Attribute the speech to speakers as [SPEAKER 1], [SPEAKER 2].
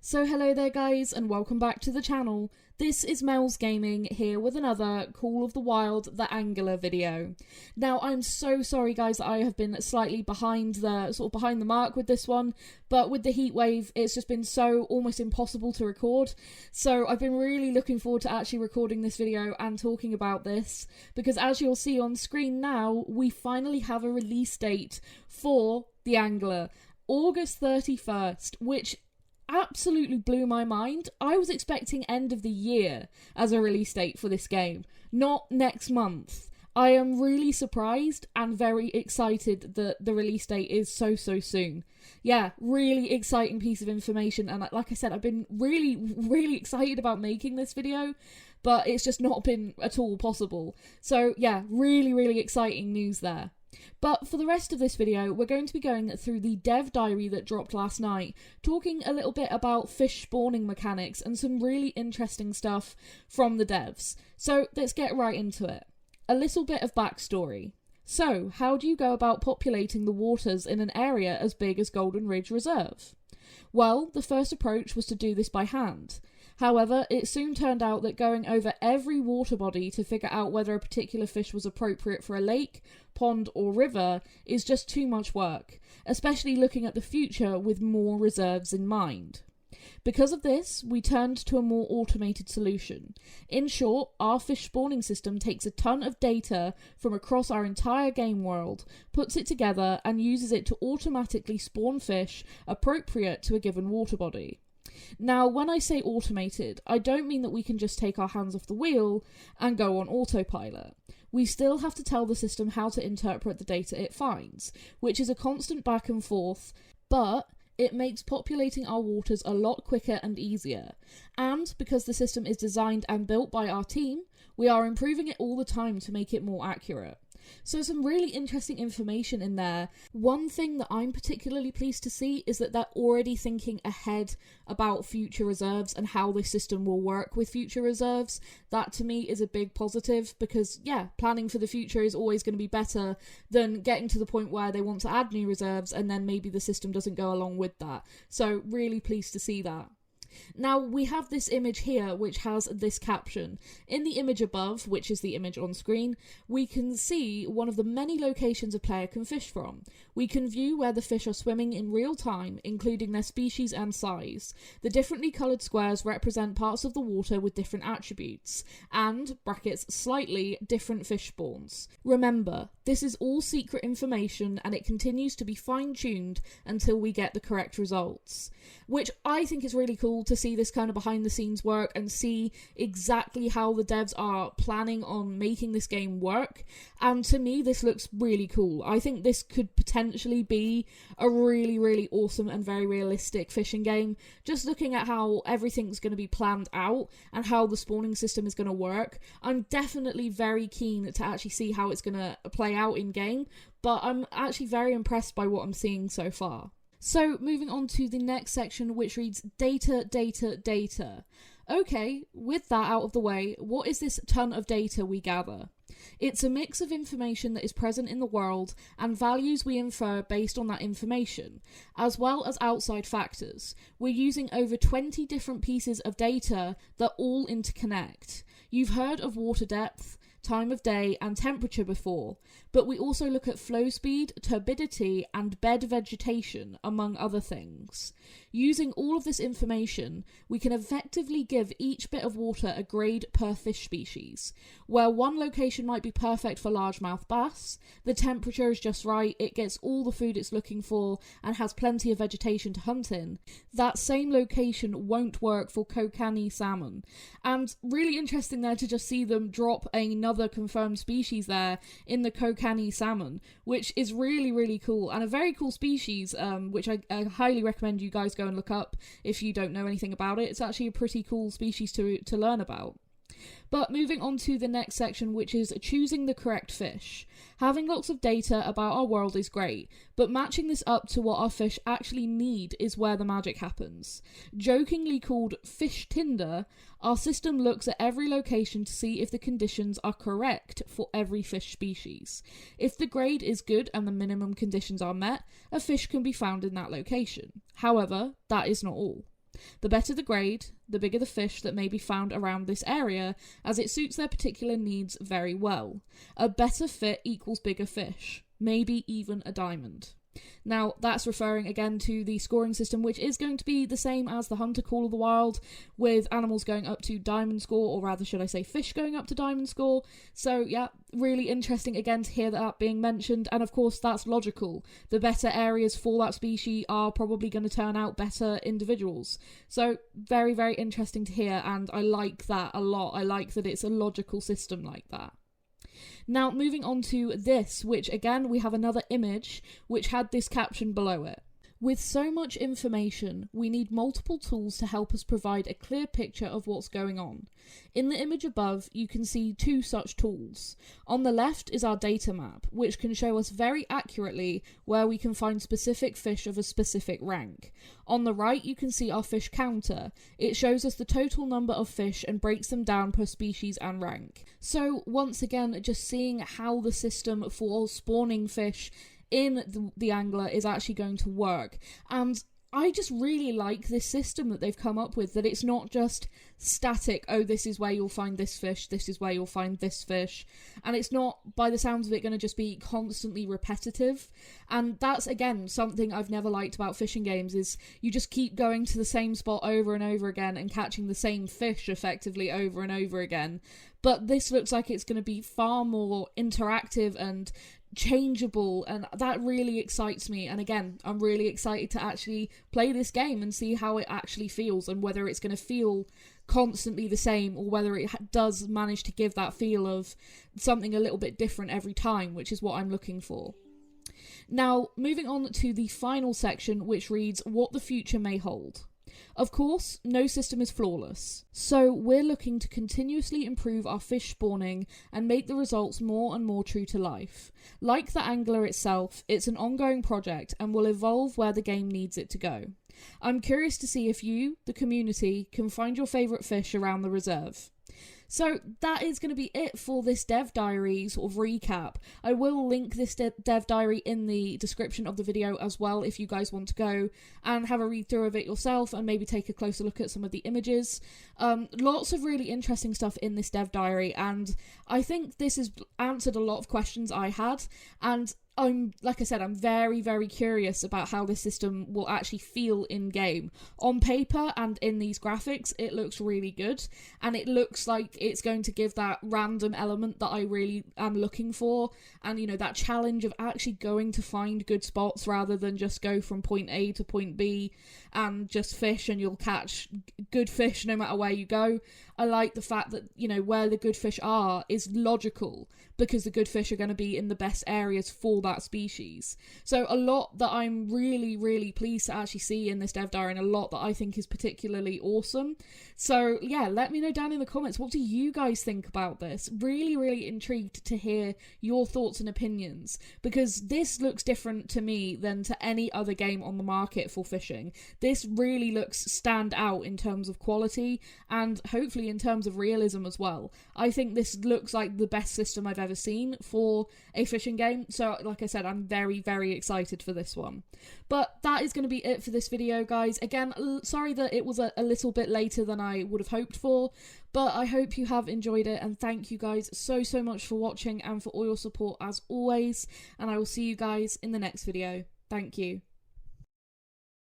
[SPEAKER 1] So hello there guys and welcome back to the channel. This is Mel's Gaming here with another Call of the Wild The Angler video. Now I'm so sorry guys that I have been slightly behind the mark with this one, but with the heat wave it's just been so almost impossible to record. So I've been really looking forward to actually recording this video and talking about this, because as you'll see on screen now, we finally have a release date for The Angler. August 31st, which absolutely blew my mind. I was expecting end of the year as a release date for this game, not next month. I am really surprised and very excited that the release date is so soon. Yeah, really exciting piece of information, and like I said, I've been really excited about making this video, but it's just not been at all possible. So yeah, really exciting news there. But for the rest of this video, we're going to be going through the dev diary that dropped last night, talking a little bit about fish spawning mechanics and some really interesting stuff from the devs. So let's get right into it. A little bit of backstory. So, how do you go about populating the waters in an area as big as Golden Ridge Reserve? Well, the first approach was to do this by hand. However, it soon turned out that going over every water body to figure out whether a particular fish was appropriate for a lake, pond or river is just too much work, especially looking at the future with more reserves in mind. Because of this, we turned to a more automated solution. In short, our fish spawning system takes a ton of data from across our entire game world, puts it together and uses it to automatically spawn fish appropriate to a given water body. Now, when I say automated, I don't mean that we can just take our hands off the wheel and go on autopilot. We still have to tell the system how to interpret the data it finds, which is a constant back and forth, but it makes populating our waters a lot quicker and easier. And because the system is designed and built by our team, we are improving it all the time to make it more accurate. So some really interesting information in there. One thing that I'm particularly pleased to see is that they're already thinking ahead about future reserves and how this system will work with future reserves. That to me is a big positive, because yeah, planning for the future is always going to be better than getting to the point where they want to add new reserves and then maybe the system doesn't go along with that. So really pleased to see that. Now, we have this image here which has this caption. In the image above, which is the image on screen, we can see one of the many locations a player can fish from. We can view where the fish are swimming in real time, including their species and size. The differently coloured squares represent parts of the water with different attributes, and, brackets, slightly different fish spawns. Remember, this is all secret information and it continues to be fine-tuned until we get the correct results. Which I think is really cool to see this kind of behind the scenes work and see exactly how the devs are planning on making this game work. And to me, this looks really cool. I think this could potentially be a really awesome and very realistic fishing game. Just looking at how everything's going to be planned out and how the spawning system is going to work, I'm definitely very keen to actually see how it's going to play out in game, but I'm actually very impressed by what I'm seeing so far. So, moving on to the next section, which reads data. Okay, with that out of the way, what is this ton of data we gather? It's a mix of information that is present in the world and values we infer based on that information, as well as outside factors. We're using over 20 different pieces of data that all interconnect. You've heard of water depth, time of day and temperature before, but we also look at flow speed, turbidity and bed vegetation, among other things. Using all of this information, we can effectively give each bit of water a grade per fish species. Where one location might be perfect for largemouth bass, the temperature is just right, it gets all the food it's looking for and has plenty of vegetation to hunt in, that same location won't work for kokanee salmon. And really interesting there to just see them drop another confirmed species there in the kokanee salmon, which is really cool and a very cool species, which I highly recommend you guys go and look up if you don't know anything about it. It's actually a pretty cool species to learn about. But moving on to the next section, which is choosing the correct fish. Having lots of data about our world is great, but matching this up to what our fish actually need is where the magic happens. Jokingly called Fish Tinder, our system looks at every location to see if the conditions are correct for every fish species. If the grade is good and the minimum conditions are met, a fish can be found in that location. However, that is not all. The better the grade, the bigger the fish that may be found around this area, as it suits their particular needs very well. A better fit equals bigger fish, maybe even a diamond. Now, that's referring again to the scoring system, which is going to be the same as the Hunter Call of the Wild, with animals going up to diamond score, or rather should I say fish going up to diamond score. So yeah, really interesting again to hear that being mentioned, and of course that's logical. The better areas for that species are probably going to turn out better individuals. So very, very interesting to hear, and I like that a lot. I like that it's a logical system like that. Now, moving on to this, which again, we have another image which had this caption below it. With so much information, we need multiple tools to help us provide a clear picture of what's going on. In the image above, you can see two such tools. On the left is our data map, which can show us very accurately where we can find specific fish of a specific rank. On the right, you can see our fish counter. It shows us the total number of fish and breaks them down per species and rank. So once again, just seeing how the system for spawning fish in the angler is actually going to work, and I just really like this system that they've come up with, that it's not just static, oh this is where you'll find this fish, this is where you'll find this fish, and it's not, by the sounds of it, going to just be constantly repetitive. And that's again something I've never liked about fishing games, is you just keep going to the same spot over and over again and catching the same fish effectively over and over again. But this looks like it's going to be far more interactive and changeable, and that really excites me. And again, I'm really excited to actually play this game and see how it actually feels, and whether it's going to feel constantly the same, or whether it does manage to give that feel of something a little bit different every time, which is what I'm looking for. Now, moving on to the final section, which reads, what the future may hold. Of course, no system is flawless, so we're looking to continuously improve our fish spawning and make the results more and more true to life. Like the angler itself, it's an ongoing project and will evolve where the game needs it to go. I'm curious to see if you, the community, can find your favourite fish around the reserve. So that is going to be it for this dev diary sort of recap. I will link this dev diary in the description of the video as well if you guys want to go and have a read through of it yourself and maybe take a closer look at some of the images. Lots of really interesting stuff in this dev diary, and I think this has answered a lot of questions I had, and like I said, I'm very, very curious about how this system will actually feel in-game. On paper and in these graphics, it looks really good, and it looks like it's going to give that random element that I really am looking for, and, you know, that challenge of actually going to find good spots rather than just go from point A to point B and just fish, and you'll catch good fish no matter where you go. I like the fact that, you know, where the good fish are is logical, because the good fish are going to be in the best areas for that species. So a lot that I'm really, really pleased to actually see in this dev diary, and a lot that I think is particularly awesome. So yeah, let me know down in the comments, what do you guys think about this? Really, really intrigued to hear your thoughts and opinions, because this looks different to me than to any other game on the market for fishing. This really looks stand out in terms of quality, and hopefully in terms of realism as well. I think this looks like the best system I've ever seen for a fishing game, so like I said, I'm very, very excited for this one. But that is going to be it for this video, guys. Again, sorry that it was a little bit later than I would have hoped for, but I hope you have enjoyed it, and thank you guys so much for watching and for all your support as always, and I will see you guys in the next video. Thank you.